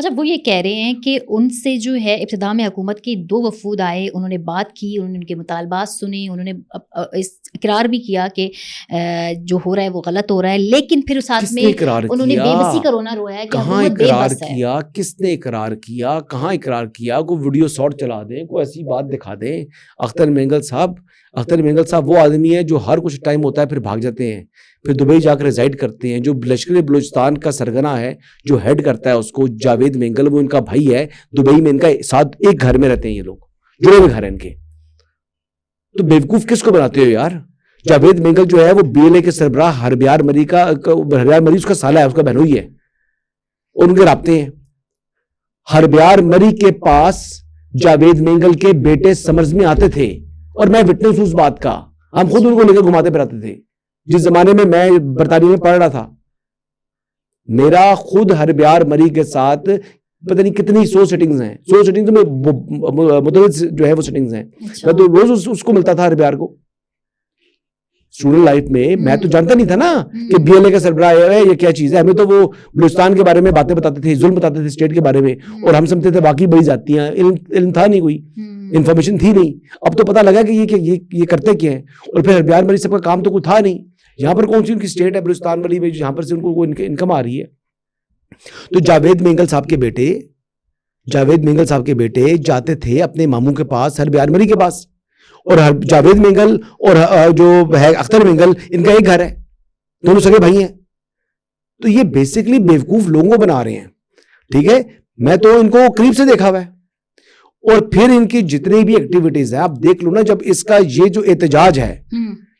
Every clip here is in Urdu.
اچھا وہ یہ کہہ رہے ہیں کہ ان سے جو ہے ابتدا میں حکومت کے 2 وفود آئے, انہوں نے بات کی, انہوں نے ان کے مطالبات سنے, انہوں نے اقرار بھی کیا کہ جو ہو رہا ہے وہ غلط ہو رہا ہے, لیکن پھر اس ہاتھ میں انہوں نے بے بسی کا رونا رویا ہے کہ کہاں اقرار کیا, کس نے اقرار کیا, کہاں اقرار کیا, کوئی ویڈیو شارٹ چلا دیں, کوئی ایسی بات دکھا دیں. اختر مینگل صاحب وہ آدمی ہے جو ہر کچھ ٹائم ہوتا ہے پھر بھاگ جاتے ہیں, پھر دبئی جا کر ریزائڈ کرتے ہیں. جو لشکر بلوچستان کا سرگنا ہے جو ہیڈ کرتا ہے اس کو, جاوید مینگل, وہ ان کا بھائی ہے, دبئی میں ان کا ساتھ ایک گھر میں رہتے ہیں, یہ لوگ جڑے ہوئے گھر ہیں ان کے. تو بیوقوف کس کو بناتے ہو یار؟ جاوید مینگل جو ہے وہ BLA کے سربراہ ہربیار مری اس کا سالہ ہے, اس کا بہنوئی ہے, ان کے رابطے ہیں. ہربیار مری کے پاس جاوید مینگل کے بیٹے سمرز میں آتے تھے, اور میں وٹنس ہوں اس بات کا, ہم خود ان کو لے کر گھماتے پھراتے تھے. جس زمانے میں برطانیہ میں پڑھ رہا تھا, میرا خود ہربیار مری کے ساتھ پتہ نہیں کتنی 100 سیٹنگز ہیں, 100 سیٹنگز میں متعدد جو ہے وہ سیٹنگز ہیں. میں تو روز اس کو ملتا تھا ہربیار کو اسٹوڈنٹ لائف میں تو جانتا نہیں تھا نا کہ BLA کا سربراہ ہے یہ کیا چیز ہے. ہمیں تو وہ بلوچستان کے بارے میں باتیں بتاتے تھے, ظلم بتاتے تھے اسٹیٹ کے بارے میں, اور ہم سمجھتے تھے باقی بڑی جاتی ہیں, علم تھا نہیں, کوئی انفارمیشن تھی نہیں. اب تو پتہ لگا کہ یہ کرتے کیا ہیں. اور پھر ہربیار مری سب کا کام تو کوئی تھا نہیں. یہاں پر کون سی ان کی اسٹیٹ ہے بلوچستان والی میں جہاں پر سے ان کو انکم آ رہی ہے. تو جاوید مینگل صاحب کے بیٹے جاتے تھے اپنے ماموں کے پاس, ہربیار مری کے پاس, اور جاوید مینگل اور جو ہے اختر مینگل ان کا ایک گھر ہے, دونوں سگے بھائی ہیں. تو یہ بیسکلی بیوقوف لوگوں کو بنا رہے ہیں. ٹھیک ہے, میں تو ان کو قریب سے دیکھا ہوا ہے, اور پھر ان کی جتنی بھی ایکٹیویٹیز ہیں آپ دیکھ لو نا. جب اس کا یہ جو احتجاج ہے,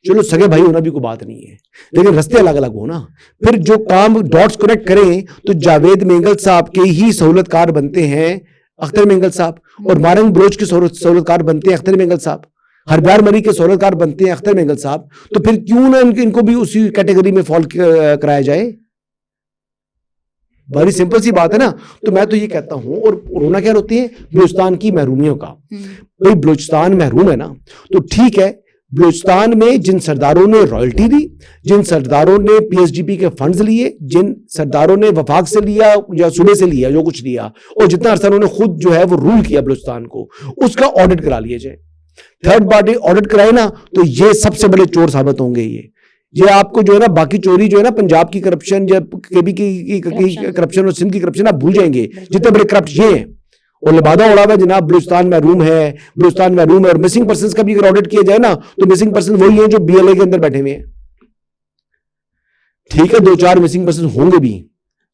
چلو سگے بھائی ہونا بھی کوئی بات نہیں ہے, لیکن رستے الگ الگ ہو نا. پھر جو کام ڈاٹس کنیکٹ کریں تو جاوید مینگل صاحب کے ہی سہولت کار بنتے ہیں اختر مینگل صاحب, اور مارنگ بلوچ کے سہولت کار بنتے ہیں اختر مینگل صاحب, ہربیار مری کے سہولت کار بنتے ہیں اختر مینگل صاحب. تو پھر کیوں نہ ان کو بھی اسی کیٹیگری میں فال کرایا جائے؟ بڑی سمپل سی بات ہے نا. تو میں تو یہ کہتا ہوں, اور رونا کیا روتے ہیں بلوچستان کی محرومیوں کا. بھائی بلوچستان محروم ہے نا, تو ٹھیک ہے, بلوچستان میں جن سرداروں نے رائلٹی دی, جن سرداروں نے PSDP کے فنڈز لیے, جن سرداروں نے وفاق سے لیا یا صوبے سے لیا, جو کچھ لیا, اور جتنا عرصہ انہوں نے خود جو ہے وہ رول کیا بلوچستان کو, اس کا آڈٹ کرا لیا جائے. تھرڈ پارٹی آڈٹ کرائے نا تو یہ سب سے بڑے چور ثابت ہوں گے. یہ آپ کو جو ہے نا باقی چوری جو ہے نا پنجاب کی کرپشن یا KB کی کرپشن اور سندھ کی کرپشن آپ بھول جائیں گے. جتنے بڑے کرپٹ یہ ہیں, اور لبادہ اڑا ہوا ہے جناب بلوچستان محروم ہے, اور مسنگ پرسنز کا بھی اگر آڈٹ کیا جائے نا تو مسنگ پرسن وہی ہیں جو BLA کے اندر بیٹھے ہوئے ہیں. ٹھیک ہے, 2-4 مسنگ پرسن ہوں گے بھی,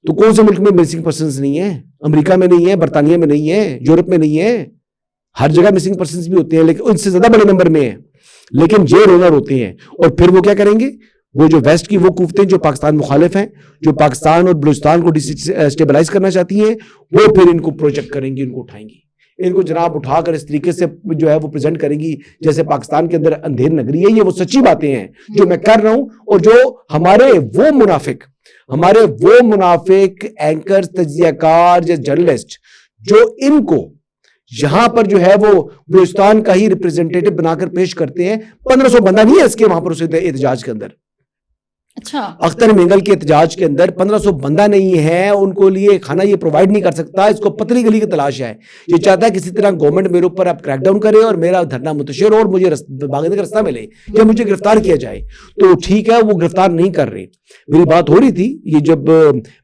تو کون سے ملک میں مسنگ پرسنز نہیں ہیں؟ امریکہ میں نہیں ہے, برطانیہ میں نہیں ہے, یورپ میں نہیں ہے, ہر جگہ مسنگ پرسنز بھی ہوتے ہیں, لیکن ان سے زیادہ بڑے نمبر میں ہیں. لیکن یہ رونر ہوتے ہیں, اور پھر وہ کیا کریں گے؟ وہ جو ویسٹ کی وہ قوتیں جو پاکستان مخالف ہیں, جو پاکستان اور بلوچستان کو اسٹیبلائز کرنا چاہتی ہیں, وہ پھر ان کو پروجیکٹ کریں گی, ان کو اٹھائیں گی, ان کو جناب اٹھا کر اس طریقے سے جو ہے وہ پریزنٹ کریں گی جیسے پاکستان کے اندر اندھیر نگری ہے. یہ وہ سچی باتیں ہیں جو میں کر رہا ہوں, اور جو ہمارے وہ منافق اینکر, تجزیہ کار یا جرنلسٹ جو ان کو یہاں پر جو ہے وہ بلوچستان کا ہی ریپریزنٹیٹو بنا کر پیش کرتے ہیں. 1500 بندہ نہیں ہے اس کے وہاں پر اس احتجاج کے اندر. اچھا, اختر مینگل کے احتجاج کے اندر 1500 بندہ نہیں ہے, ان کو لیے کھانا یہ پرووائڈ نہیں کر سکتا. اس کو پتلی گلی کی تلاش ہے. یہ چاہتا ہے کسی طرح گورنمنٹ میرے اوپر اب کریک ڈاؤن کرے اور میرا دھرنا منتشر ہو اور مجھے بھاگنے کا راستہ ملے یا مجھے گرفتار کیا جائے. تو ٹھیک ہے, وہ گرفتار نہیں کر رہے. میری بات ہو رہی تھی یہ جب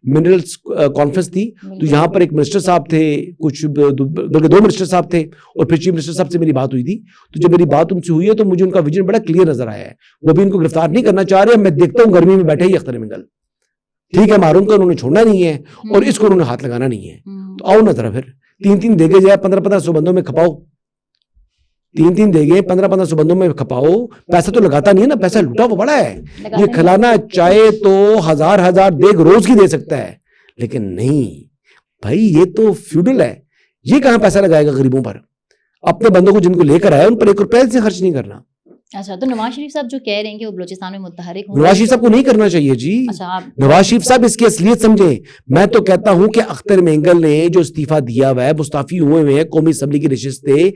منرلز کانفرنس تھی تو یہاں پر ایک منسٹر صاحب تھے, کچھ 2 منسٹر صاحب تھے, اور پھر چیف منسٹر صاحب سے میری بات ہوئی تھی. تو جب میری بات ان سے ہوئی ہے تو مجھے ان کا ویژن بڑا کلیئر نظر آیا ہے. وہ بھی ان کو گرفتار نہیں کرنا چاہ رہے. میں دیکھتا ہوں گرمی میں بیٹھے ہی اختر مینگل, ٹھیک ہے, معروم کا انہوں نے چھوڑنا نہیں ہے اور اس کو انہوں نے ہاتھ لگانا نہیں ہے. تو آؤ نا ذرا پھر 3 دے گے جائے 1500 بندوں میں کھپاؤ, 3 دے گے 1500 بندوں میں کھپاؤ. پیسہ تو لگاتا نہیں ہے نا, پیسہ لوٹا وہ بڑا ہے. یہ کھلانا چاہے تو 1000 دیگ روز کی دے سکتا ہے, لیکن نہیں بھائی, یہ تو فیوڈل ہے. یہ کہاں پیسہ لگائے گا غریبوں پر؟ اپنے بندوں کو جن کو لے کر آئے ان پر 1 روپے سے خرچ نہیں کرنا. اچھا, تو نواز شریف صاحب جو کہہ رہے ہیں کہ وہ بلوچستان میں متحرک ہوں, نواز شریف صاحب کو نہیں کرنا چاہیے جی. نواز شریف صاحب اس کی اصلیت سمجھیں. میں تو کہتا ہوں کہ اختر مینگل نے جو استعفیٰ دیا ہوا ہے, مستعفی ہوئے ہیں قومی اسمبلی کی نشست سے,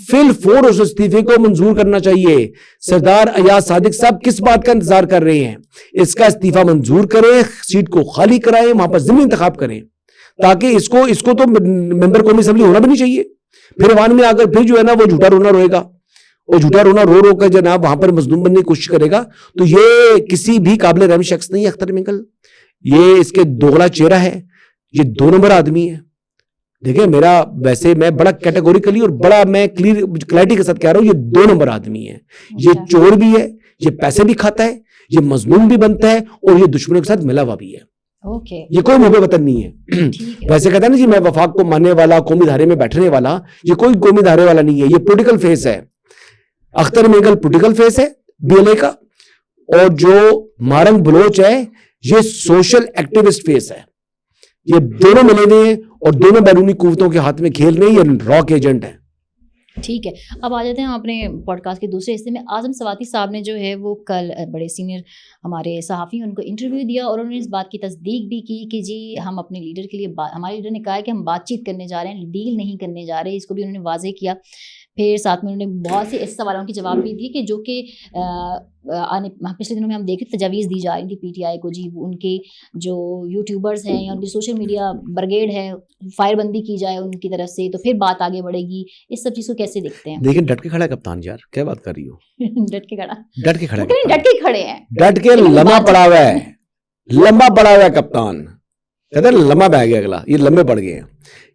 فی الفور اس استعفے کو منظور کرنا چاہیے. سردار ایاز صادق صاحب کس بات کا انتظار کر رہے ہیں؟ اس کا استعفیٰ منظور کریں, سیٹ کو خالی کرائیں, وہاں پر ضمنی انتخاب کریں تاکہ اس کو تو ممبر قومی اسمبلی ہونا بھی نہیں چاہیے. پھر عوام میں آ کر پھر جو ہے نا وہ جھوٹا رونا روئے گا, اور جھوٹا رونا رو کر جناب وہاں پر مظلوم بننے کی کوشش کرے گا. تو یہ کسی بھی قابل رحم شخص نہیں ہے اختر مینگل. یہ اس کے دوغلا چہرہ ہے, یہ 2 نمبر آدمی ہے. دیکھیں میرا ویسے میں بڑا کیٹیگوریکلی اور بڑا میں کلیئرٹی کے ساتھ کہہ رہا ہوں, یہ 2 نمبر آدمی ہے. یہ چور بھی ہے, یہ پیسے بھی کھاتا ہے, یہ مظلوم بھی بنتا ہے, اور یہ دشمنوں کے ساتھ ملا ہوا بھی ہے. یہ کوئی محب وطن نہیں ہے. ویسے کہتا ہے نا جی میں وفاق کو ماننے والا, قومی دھارے میں بیٹھنے والا, یہ کوئی قومی دھارے والا نہیں ہے, یہ پولیٹیکل فیس ہے. اختر مینگل پولیٹیکل فیس ہے BLA کا, اور جو مارنگ بلوچ ہے یہ سوشل ایکٹیوسٹ فیس ہے. یہ دونوں ملے ہوئے ہیں اور دونوں بیرونی قوتوں کے ہاتھ میں کھیل رہے ہیں, یہ راک ایجنٹ ہیں. ٹھیک ہے, اب آ جاتے ہیں ہم اپنے پوڈ کاسٹ کے دوسرے حصے میں. اعظم سواتی صاحب نے جو ہے وہ کل بڑے سینئر ہمارے صحافی ان کو انٹرویو دیا, اور انہوں نے اس بات کی تصدیق بھی کی کہ جی ہم اپنے لیڈر کے لیے, ہمارے لیڈر نے کہا ہے کہ ہم بات چیت کرنے جا رہے ہیں, ڈیل نہیں کرنے جا رہے. اس کو بھی انہوں نے واضح کیا. پھر ساتھ میں انہوں نے بہت سے ایسے سوالوں کے جواب بھی دیے کہ جو کہ پچھلے دنوں میں ہم دیکھ رہے تجاویز دی جا رہی تھی PTI کو, جی ان کے جو یوٹیوبرز ہیں یا ان کی سوشل میڈیا برگیڈ ہے, فائر بندی کی جائے ان کی طرف سے, تو پھر بات آگے بڑھے گی. اس سب چیز کو کیسے دیکھتے ہیں؟ لیکن ڈٹ کے کھڑا ہے کپتان, یار کیا بات کر رہی ہو؟ ڈٹ کے کھڑا, ڈٹ کے کھڑا, ڈٹ کے کھڑے ہیں, ڈٹ کے لمبا پڑا ہوا ہے, لمبا پڑا ہوا ہے کپتان. کہتا ہے لمبا بہ گیا اگلا, یہ لمبے پڑ گئے ہیں.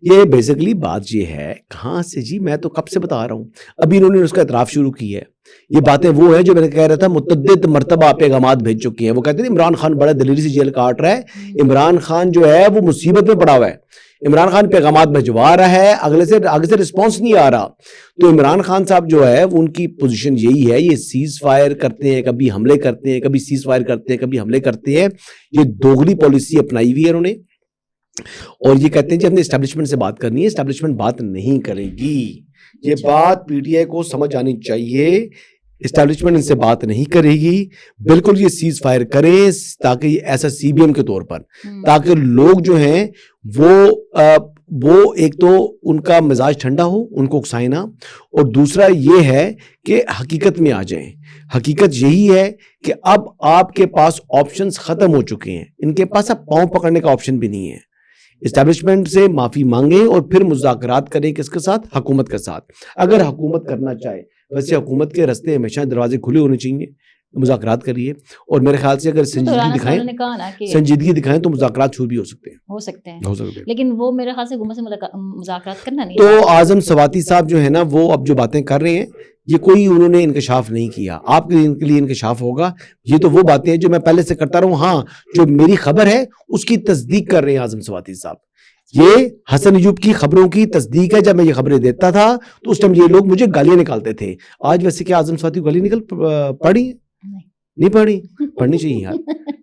یہ بیسیکلی بات یہ ہے, کہاں سے جی, میں تو کب سے بتا رہا ہوں, ابھی انہوں نے اس کا اعتراف شروع کی ہے. یہ باتیں وہ ہیں جو میں نے کہہ رہا تھا متعدد مرتبہ پیغامات بھیج چکی ہیں. وہ کہتے ہیں عمران خان بڑا دلیری سے جیل کاٹ رہا ہے, عمران خان جو ہے وہ مصیبت میں پڑا ہوا ہے, عمران خان پیغامات بھجوا رہا ہے, آگے سے رسپانس نہیں آ رہا. تو عمران خان صاحب جو ہے ان کی پوزیشن یہی ہے, یہ سیز فائر کرتے ہیں, کبھی حملے کرتے ہیں, کبھی سیز فائر کرتے ہیں, کبھی حملے کرتے ہیں. یہ دوغلی پالیسی اپنائی ہوئی ہے انہوں نے, اور یہ کہتے ہیں جی ہم نے اسٹیبلشمنٹ سے بات کرنی ہے, اسٹیبلشمنٹ بات نہیں کرے گی. یہ بات PTI کو سمجھ آنی چاہیے, اسٹیبلشمنٹ ان سے بات نہیں کرے گی. بالکل یہ سیز فائر کریں تاکہ یہ ایسا CBM کے طور پر, تاکہ لوگ جو ہیں وہ ایک تو ان کا مزاج ٹھنڈا ہو, ان کو اکسائیں نہ, اور دوسرا یہ ہے کہ حقیقت میں آ جائیں. حقیقت یہی ہے کہ اب آپ کے پاس آپشنز ختم ہو چکے ہیں, ان کے پاس اب پاؤں پکڑنے کا آپشن بھی نہیں ہے. اسٹیبلشمنٹ سے معافی مانگیں اور پھر مذاکرات کریں کس کے ساتھ, حکومت کے ساتھ. اگر حکومت کرنا چاہے, ویسے حکومت کے رستے ہمیشہ دروازے کھلے ہونے چاہیے, مذاکرات کریے. اور میرے خیال سے اگر سنجیدگی دکھائیں تو مذاکرات شروع بھی ہو سکتے ہیں. لیکن وہ میرے خیال سے حکومت سے مذاکرات کرنا نہیں. تو اعظم سواتی صاحب جو ہے نا وہ اب جو باتیں کر رہے ہیں, یہ کوئی انہوں نے انکشاف نہیں کیا. آپ کے لیے انکشاف ہوگا. یہ تو وہ باتیں ہیں جو میں پہلے سے کرتا رہا ہوں. ہاں, جو میری خبر ہے اس کی تصدیق کر رہے ہیں اعظم سواتی صاحب. یہ حسن ایوب کی خبروں کی تصدیق ہے. جب میں یہ خبریں دیتا تھا تو اس ٹائم یہ لوگ مجھے گالیاں نکالتے تھے. آج ویسے کیا اعظم سواتی کو گالی پڑھی نہیں پڑھی؟ پڑھنی چاہیے یار.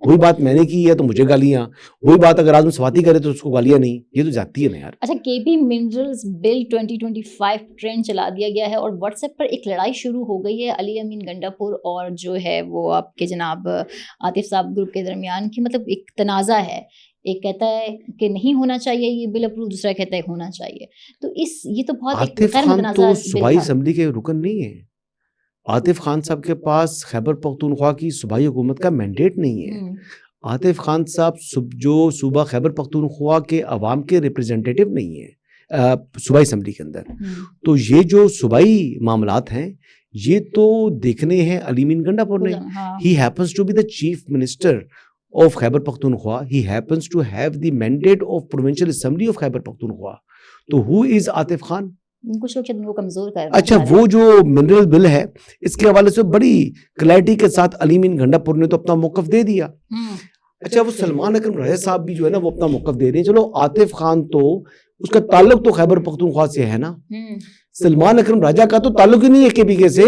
وہی بات میں نے کی ہے تو مجھے گالیاں, وہی بات اگر اعظم سواتی کرے تو اس کو گالیاں نہیں. یہ تو جاتی ہے نا یار. اچھا, KP منرلز بل 2025 ٹرینڈ چلا دیا گیا ہے, اور واٹس ایپ پر ایک لڑائی شروع ہو گئی ہے علی امین گنڈا پور اور جو ہے وہ آپ کے جناب عاطف صاحب گروپ کے درمیان کی. مطلب ایک تنازع ہے, ایک کہتا ہے کہ نہیں ہونا چاہیے یہ بل اپروو, دوسرا کہتا ہے ہونا چاہیے. تو یہ تو بہت عاطف خان تو صوبائی اسمبلی کے رکن نہیں ہے. عاطف خان صاحب کے پاس خیبر پختونخوا کی صوبائی حکومت کا مینڈیٹ نہیں ہے. عاطف خان صاحب جو صوبہ خیبر پختونخوا کے عوام کے ریپریزنٹیٹیو نہیں ہے صوبائی اسمبلی کے اندر. تو یہ جو صوبائی معاملات ہیں یہ تو دیکھنے ہیں علی امین گنڈا پور نے. He happens to be the chief minister of Khyber Pakhtunkhwa. He happens to have the mandate of provincial assembly of Khyber Pakhtunkhwa. تو who is عاطف خان؟ کچھ لوگ شاید وہ کمزور کر. اچھا, وہ جو منرل بل ہے اس کے حوالے سے بڑی کلیئرٹی کے ساتھ علی امین گنڈا پور نے تو اپنا موقف دے دیا. اچھا, وہ سلمان اکرم راجہ صاحب بھی جو ہے نا وہ اپنا موقف دے رہے ہیں. چلو, عاطف خان تو اس کا تعلق تو خیبر پختونخوا سے ہے نا, سلمان اکرم راجہ کا تو تعلق ہی نہیں ہے KPK سے.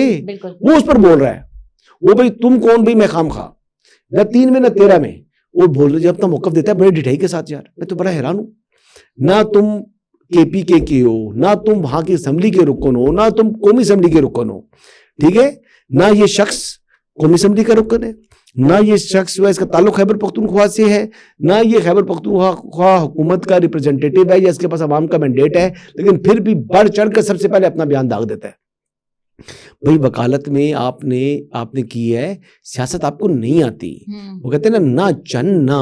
وہ اس پر بول رہا ہے, وہ بھائی تم کون بھائی, میں خام خواہ نہ 3 میں نہ 13 میں. وہ بول رہے جب اپنا موقف دیتا ہے بڑے ڈٹائی کے ساتھ. یار میں تو بڑا حیران ہوں, نہ تم KPK کے ہو, نہ تم وہاں کی اسمبلی کے رکن ہو, نہ تم قومی اسمبلی کے رکن ہو, ٹھیک ہے, نہ یہ شخص قومی اسمبلی کا رکن ہے, نہ یہ شخص اس کا تعلق خیبر پختونخوا سے ہے, نہ یہ خیبر پختونخوا حکومت کا ریپرزینٹیٹیو ہے یا اس کے پاس عوام کا مینڈیٹ ہے, لیکن پھر بھی بڑھ چڑھ کر سب سے پہلے اپنا بیان داغ دیتا ہے. بھائی وکالت میں آپ نے کی ہے, سیاست آپ کو نہیں آتی. وہ کہتے ہیں نا چن نہ